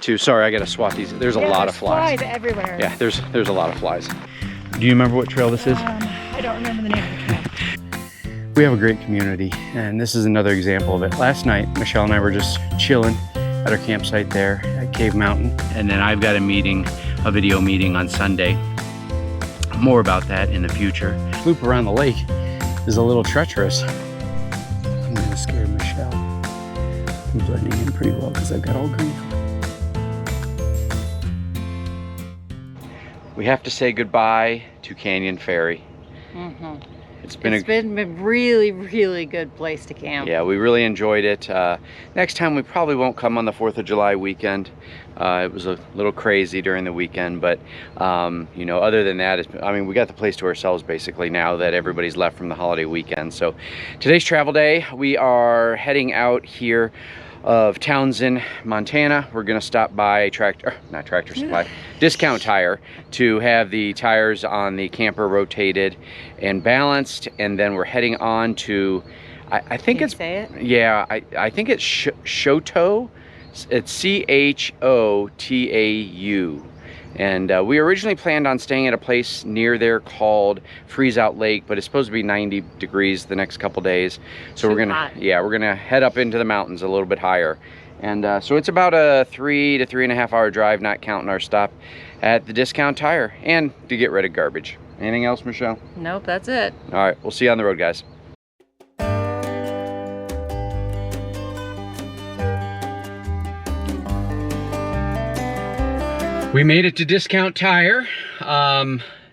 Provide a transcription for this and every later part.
Sorry, I gotta swat these. There's a lot of flies. Flies everywhere. Yeah, there's a lot of flies. Do you remember what trail this is? I don't remember the name of the trail. We have a great community, and this is another example of it. Last night, Michelle and I were just chilling at our campsite there at Cave Mountain, and then I've got a video meeting on Sunday. More about that in the future. Loop around the lake is a little treacherous. I'm gonna scare Michelle. I'm blending in pretty well because I've got all green on. We have to say goodbye to Canyon Ferry. It's been a really, really good place to camp. Yeah, we really enjoyed it. Next time we probably won't come on the 4th of July weekend. It was a little crazy during the weekend, but you know, other than that, I mean, we got the place to ourselves basically now that everybody's left from the holiday weekend. So today's travel day. We are heading out here of Townsend, Montana. We're gonna stop by Discount Tire to have the tires on the camper rotated and balanced, and then we're heading on to, I think it's, yeah, I think it's Choteau. It's C-H-O-T-A-U. And we originally planned on staying at a place near there called Freeze Out Lake, but it's supposed to be 90 degrees the next couple days. So we're gonna head up into the mountains a little bit higher. And so it's about a 3 to 3.5 hour drive, not counting our stop at the Discount Tire and to get rid of garbage. Anything else, Michelle? Nope, that's it. All right, we'll see you on the road, guys. We made it to Discount Tire,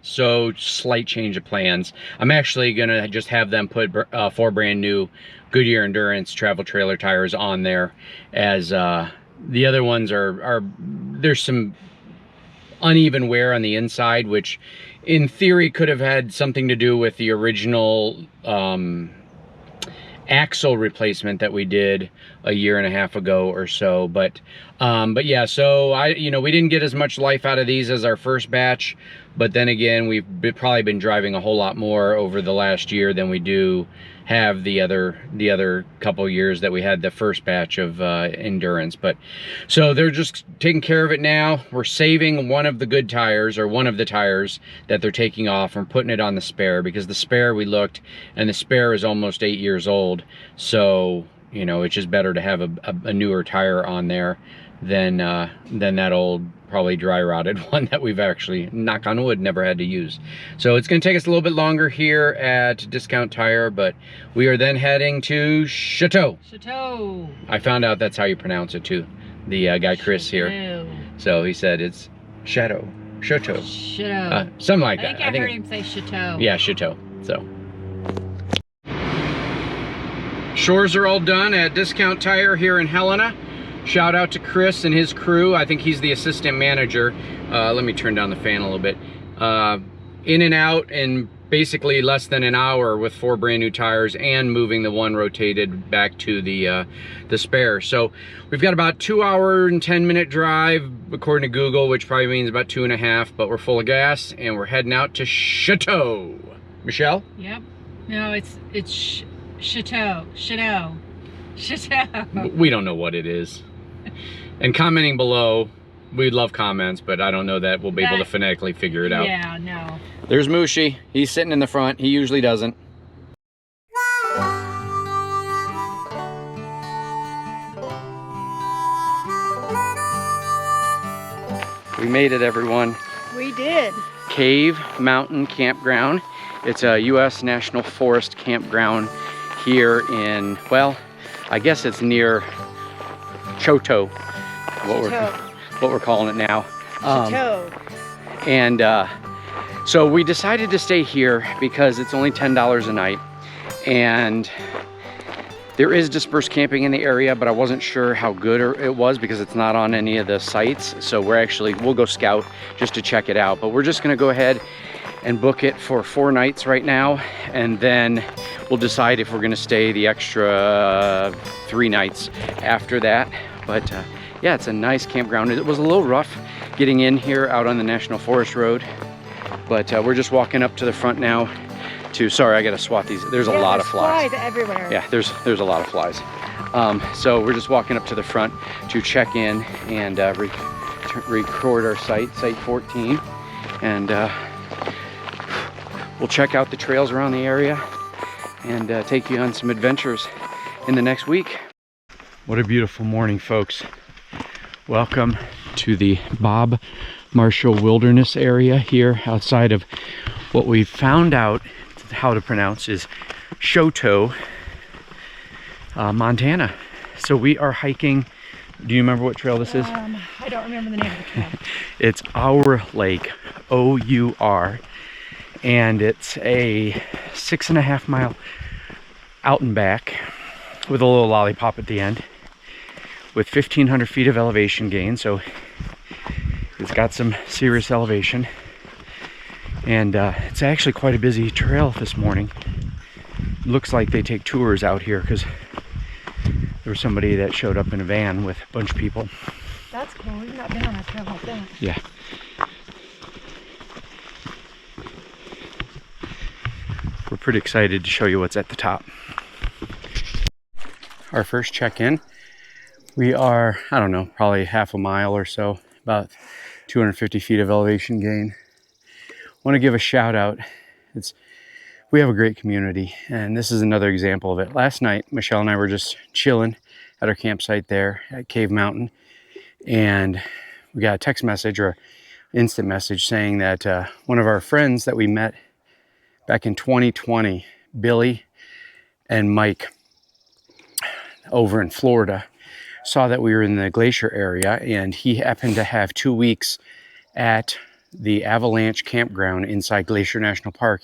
so slight change of plans. I'm actually gonna just have them put 4 brand new Goodyear Endurance travel trailer tires on there, as the other ones there's some uneven wear on the inside, which in theory could have had something to do with the original axle replacement that we did a 1.5 years ago or so, but yeah, so we didn't get as much life out of these as our first batch, but then again, we've probably been driving a whole lot more over the last year than we do have the other couple years that we had the first batch of Endurance. But so they're just taking care of it now. We're saving one of the good tires, or one of the tires that they're taking off, and putting it on the spare, because the spare, we looked, and the spare is almost 8 years old. So you know, it's just better to have a newer tire on there than that old, probably dry rotted one that we've actually, knock on wood, never had to use. So it's going to take us a little bit longer here at Discount Tire, but we are then heading to Choteau. Choteau. I found out that's how you pronounce it too. The guy Chris here. So he said it's Choteau. Choteau. Something like that. I think I heard him say Choteau. Yeah, Choteau. So shores are all done at Discount Tire here in Helena. Shout out to Chris and his crew. I think he's the assistant manager. Let me turn down the fan a little bit. In and out in basically less than an hour with 4 brand new tires and moving the one rotated back to the spare. So we've got about 2 hour and 10-minute drive according to Google, which probably means about 2.5, but we're full of gas and we're heading out to Choteau. Michelle? Yep. No, it's Choteau. Choteau. Choteau. We don't know what it is. And commenting below, we'd love comments, but I don't know that we'll be able to phonetically figure it out. Yeah, no. There's Mushy. He's sitting in the front. He usually doesn't. We made it, everyone. We did. Cave Mountain Campground. It's a U.S. National Forest campground here in, well, I guess it's near Choteau, what we're calling it now. Choteau. And so we decided to stay here because it's only $10 a night, and there is dispersed camping in the area, but I wasn't sure how good it was because it's not on any of the sites. So we'll go scout just to check it out, but we're just gonna go ahead and book it for 4 nights right now, and then we'll decide if we're gonna stay the extra 3 nights after that. But yeah, it's a nice campground. It was a little rough getting in here out on the National Forest Road, but we're just walking up to the front now to, sorry, I gotta swat these. There's a lot of flies. Flies everywhere. Yeah, there's a lot of flies. So we're just walking up to the front to check in and record our site 14, and we'll check out the trails around the area and take you on some adventures in the next week. What a beautiful morning, folks. Welcome to the Bob Marshall Wilderness area here outside of what we found out how to pronounce is Choteau, Montana. So we are hiking. Do you remember what trail this is? I don't remember the name of the trail. It's Our Lake, O-U-R, and it's a 6.5 mile out and back with a little lollipop at the end, with 1,500 feet of elevation gain. So it's got some serious elevation, and it's actually quite a busy trail this morning. Looks like they take tours out here because there was somebody that showed up in a van with a bunch of people. That's cool. We've not been on a trail like that. Yeah. We're pretty excited to show you what's at the top. Our first check-in. We are, I don't know, probably half a mile or so, about 250 feet of elevation gain. Want to give a shout out. We have a great community, and this is another example of it. Last night, Michelle and I were just chilling at our campsite there at Cave Mountain, and we got a text message or instant message saying that one of our friends that we met back in 2020, Billy and Mike over in Florida, saw that we were in the glacier area, and he happened to have 2 weeks at the Avalanche Campground inside Glacier National Park,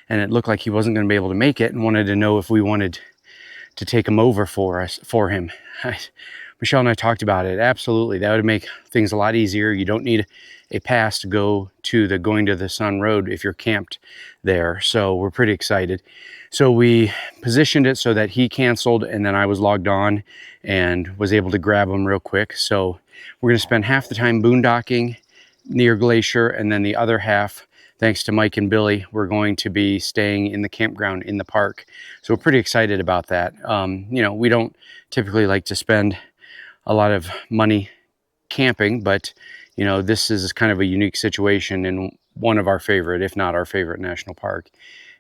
and it looked like he wasn't going to be able to make it, and wanted to know if we wanted to take him over for him. Michelle and I talked about it. Absolutely, that would make things a lot easier. You don't need a pass to go to the Going to the Sun Road if you're camped there. So we're pretty excited. So we positioned it so that he canceled, and then I was logged on and was able to grab him real quick. So we're going to spend half the time boondocking near Glacier, and then the other half, thanks to Mike and Billy, we're going to be staying in the campground in the park. So we're pretty excited about that. You know, we don't typically like to spend a lot of money camping, but you know, this is kind of a unique situation in one of our favorite, if not our favorite, national park,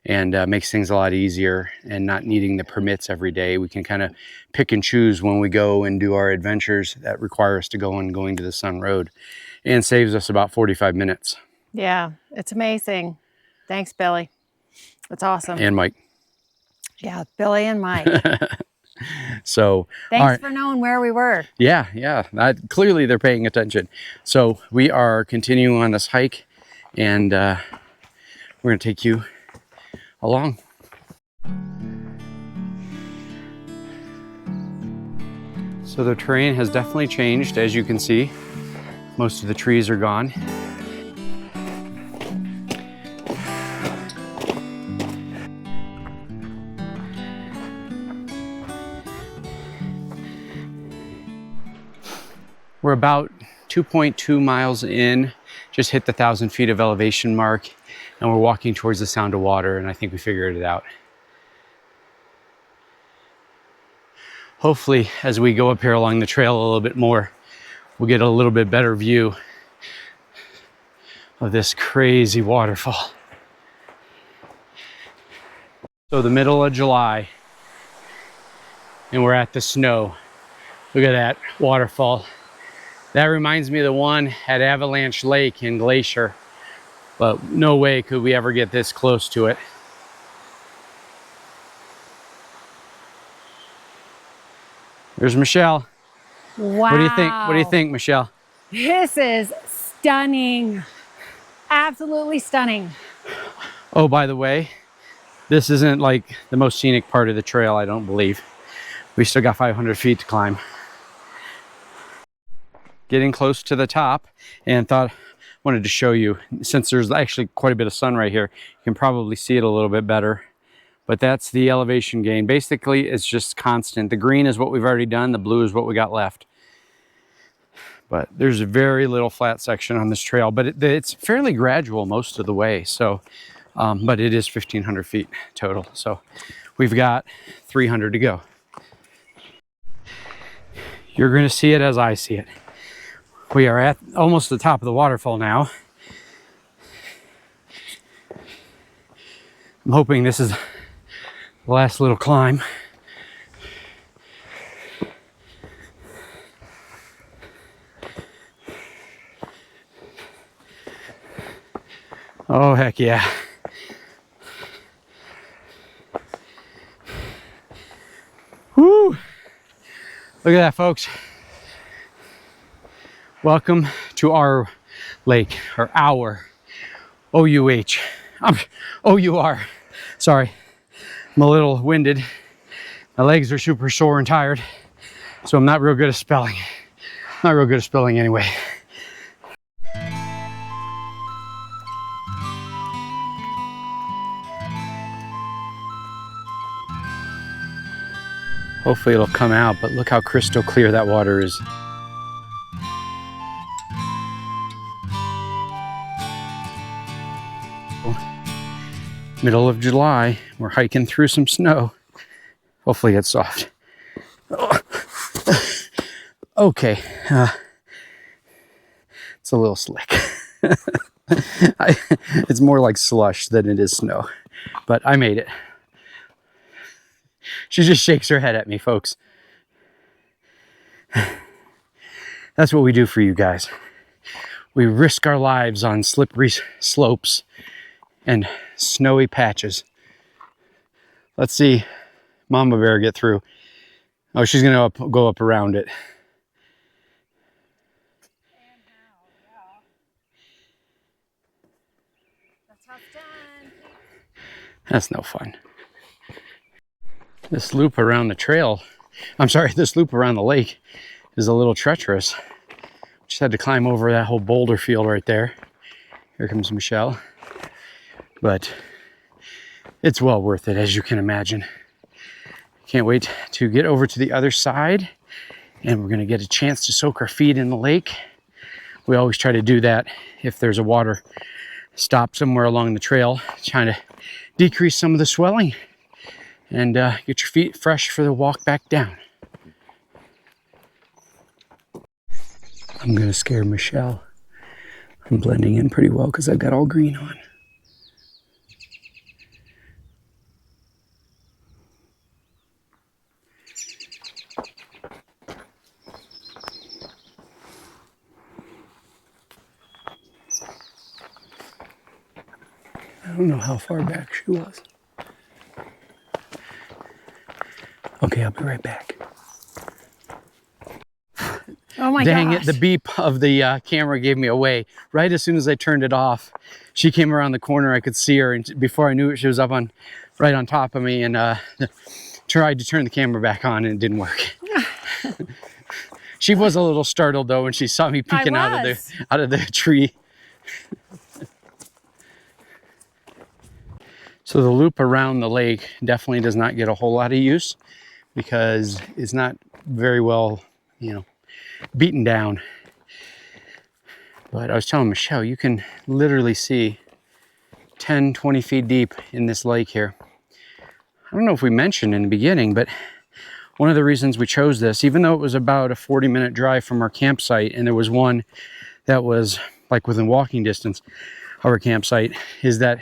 and makes things a lot easier, and not needing the permits every day. We can kind of pick and choose when we go and do our adventures that require us to go on Going to the Sun Road, and saves us about 45 minutes. Yeah, it's amazing. Thanks, Billy. That's awesome. And Mike. Yeah, Billy and Mike. So thanks for knowing where we were. Yeah. Clearly they're paying attention. So we are continuing on this hike, and we're going to take you along. So the terrain has definitely changed, as you can see. Most of the trees are gone. We're about 2.2 miles in, just hit the 1,000 feet of elevation mark, and we're walking towards the sound of water, and I think we figured it out. Hopefully, as we go up here along the trail a little bit more, we'll get a little bit better view of this crazy waterfall. So the middle of July, and we're at the snow. Look at that waterfall. That reminds me of the one at Avalanche Lake in Glacier, but no way could we ever get this close to it. There's Michelle. Wow. What do you think? What do you think, Michelle? This is stunning. Absolutely stunning. Oh, by the way, this isn't like the most scenic part of the trail, I don't believe. We still got 500 feet to climb. Getting close to the top, and wanted to show you, since there's actually quite a bit of sun right here, you can probably see it a little bit better. But that's the elevation gain. Basically, it's just constant. The green is what we've already done. The blue is what we got left. But there's very little flat section on this trail, but it's fairly gradual most of the way. So, but it is 1,500 feet total. So we've got 300 to go. You're going to see it as I see it. We are at almost the top of the waterfall now. I'm hoping this is the last little climb. Oh, heck yeah. Woo! Look at that, folks. Welcome to our lake, or our O-U-H. O-U-R. Sorry, I'm a little winded. My legs are super sore and tired, so I'm not real good at spelling. Not real good at spelling anyway. Hopefully it'll come out, but look how crystal clear that water is. Middle of July, we're hiking through some snow. Hopefully it's soft. Okay, it's a little slick. It's more like slush than it is snow, but I made it. She just shakes her head at me, folks. That's what we do for you guys. We risk our lives on slippery slopes and snowy patches. Let's see Mama Bear get through. Oh, she's gonna go up around it. And how, yeah. That's how it's done. That's no fun. This loop around the trail, this loop around the lake is a little treacherous. Just had to climb over that whole boulder field right there. Here comes Michelle. But it's well worth it, as you can imagine. Can't wait to get over to the other side, and we're gonna get a chance to soak our feet in the lake. We always try to do that if there's a water stop somewhere along the trail, trying to decrease some of the swelling and get your feet fresh for the walk back down. I'm gonna scare Michelle. I'm blending in pretty well because I've got all green on. I don't know how far back she was. Okay, I'll be right back. Oh my Dang gosh. it, the beep of the camera gave me away. Right as soon as I turned it off, she came around the corner, I could see her, and before I knew it, she was up on, right on top of me, and tried to turn the camera back on, and it didn't work. She was a little startled though when she saw me peeking out of the tree. So the loop around the lake definitely does not get a whole lot of use because it's not very well, beaten down. But I was telling Michelle, you can literally see 10, 20 feet deep in this lake here. I don't know if we mentioned in the beginning, but one of the reasons we chose this, even though it was about a 40-minute drive from our campsite, and there was one that was like within walking distance of our campsite, is that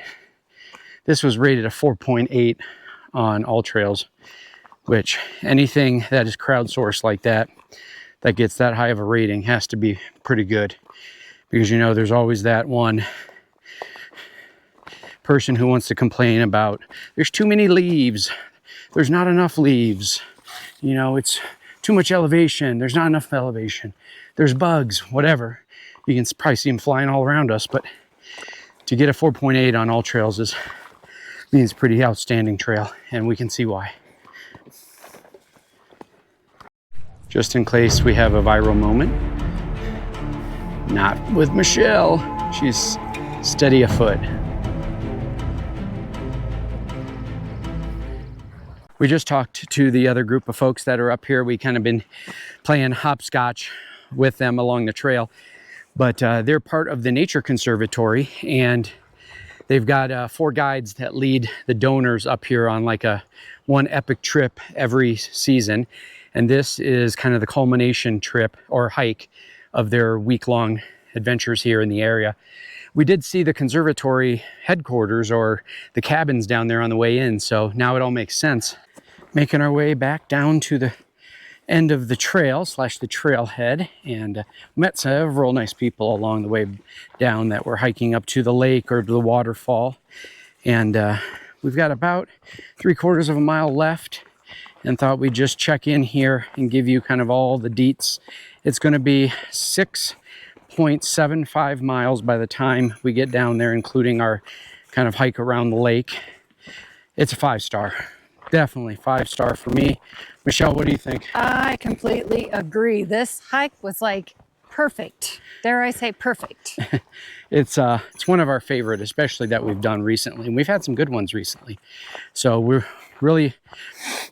this was rated a 4.8 on All Trails, which anything that is crowdsourced like that, that gets that high of a rating has to be pretty good. Because there's always that one person who wants to complain about, there's too many leaves, there's not enough leaves, it's too much elevation, there's not enough elevation, there's bugs, whatever. You can probably see them flying all around us, but to get a 4.8 on All Trails means pretty outstanding trail, and we can see why. Just in case we have a viral moment, not with Michelle, she's steady afoot. We just talked to the other group of folks that are up here. We kind of been playing hopscotch with them along the trail, but they're part of the Nature Conservatory, and they've got 4 guides that lead the donors up here on like one epic trip every season. And this is kind of the culmination trip or hike of their week-long adventures here in the area. We did see the conservatory headquarters or the cabins down there on the way in, so now it all makes sense. Making our way back down to the end of the trail slash the trailhead, and met several nice people along the way down that were hiking up to the lake or to the waterfall. And we've got about 3/4 of a mile left, and thought we'd just check in here and give you kind of all the deets. It's going to be 6.75 miles by the time we get down there, including our kind of hike around the lake. It's a 5-star. Definitely 5-star for me. Michelle, what do you think? I completely agree. This hike was like perfect. Dare I say perfect? It's one of our favorite, especially that we've done recently. And we've had some good ones recently. So we're really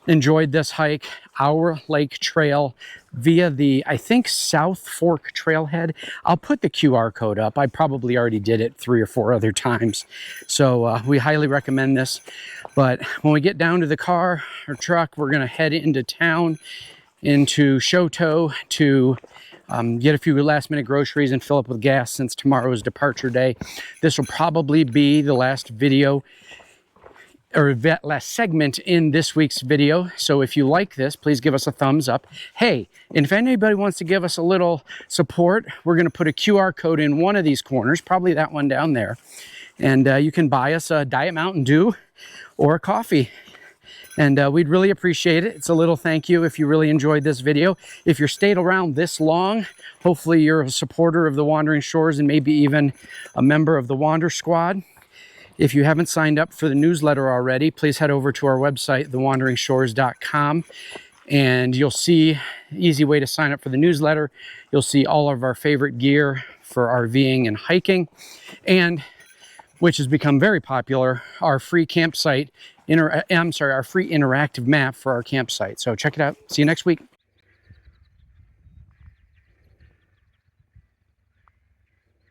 enjoyed this hike. Our Lake Trail via the, I think, South Fork Trailhead. I'll put the QR code up. I probably already did it 3 or 4 other times. So we highly recommend this. But when we get down to the car or truck, we're going to head into town, into Choteau to get a few last minute groceries and fill up with gas since tomorrow is departure day. This will probably be the last video or last segment in this week's video. So if you like this, please give us a thumbs up. Hey, and if anybody wants to give us a little support, we're going to put a QR code in one of these corners, probably that one down there. And you can buy us a Diet Mountain Dew or a coffee. And we'd really appreciate it. It's a little thank you if you really enjoyed this video. If you're stayed around this long, hopefully you're a supporter of the Wandering Shores and maybe even a member of the Wander Squad. If you haven't signed up for the newsletter already, please head over to our website, thewanderingshores.com, and you'll see an easy way to sign up for the newsletter. You'll see all of our favorite gear for RVing and hiking, and which has become very popular, our free campsite, our free interactive map for our campsite. So check it out. See you next week.